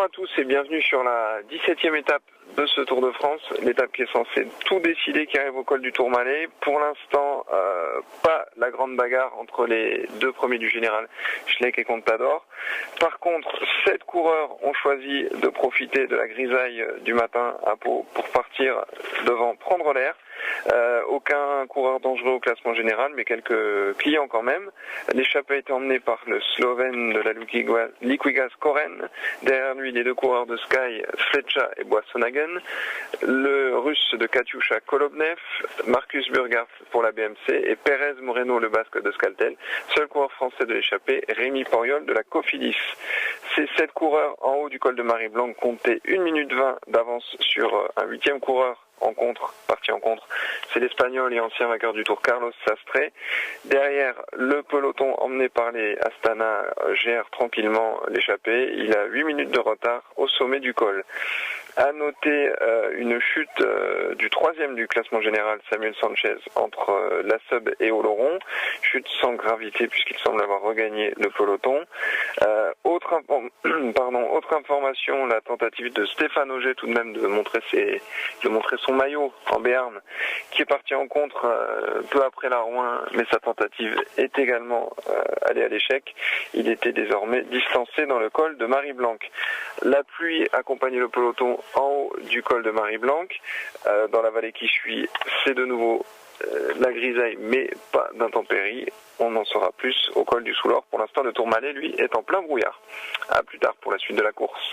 à tous et bienvenue sur la 17e étape de ce Tour de France, l'étape qui est censée tout décider, qui arrive au col du Tourmalet. Pour l'instant, pas la grande bagarre entre les deux premiers du général, Schleck et Contador. Par contre, 7 coureurs ont choisi de profiter de la grisaille du matin à Pau pour partir devant, prendre l'air. Aucun coureur dangereux au classement général, mais quelques clients quand même. L'échappée a été emmenée par le Slovène de la Liquigas Koren. Derrière lui, les deux coureurs de Sky, Fletcher et Boissonhagen. Le russe de Katyusha Kolobnev, Marcus Burghardt pour la BMC et Pérez Moreno, le basque de Skaltel. Seul coureur français de l'échappée, Rémi Poriol de la Cofidis. Ces 7 coureurs en haut du col de Marie-Blanque comptaient 1 minute 20 d'avance sur un 8e coureur parti en contre, c'est l'Espagnol et ancien vainqueur du Tour Carlos Sastre. Derrière, le peloton emmené par les Astana gère tranquillement l'échappée. Il a 8 minutes de retard au sommet du col. À noter une chute du 3e du classement général, Samuel Sanchez, entre la Sub et Oloron. Chute sans gravité puisqu'il semble avoir regagné le peloton. Autre information, la tentative de Stéphane Ogier tout de même de montrer son maillot en Béarn, qui est parti en contre peu après la Rouen, mais sa tentative est également allée à l'échec. Il était désormais distancé dans le col de Marie-Blanque. La pluie accompagnait le peloton en haut du col de Marie-Blanque. Dans la vallée qui suit, c'est de nouveau la grisaille, mais pas d'intempéries. On en saura plus au col du Soulor. Pour l'instant, le Tourmalet, lui, est en plein brouillard. A plus tard pour la suite de la course.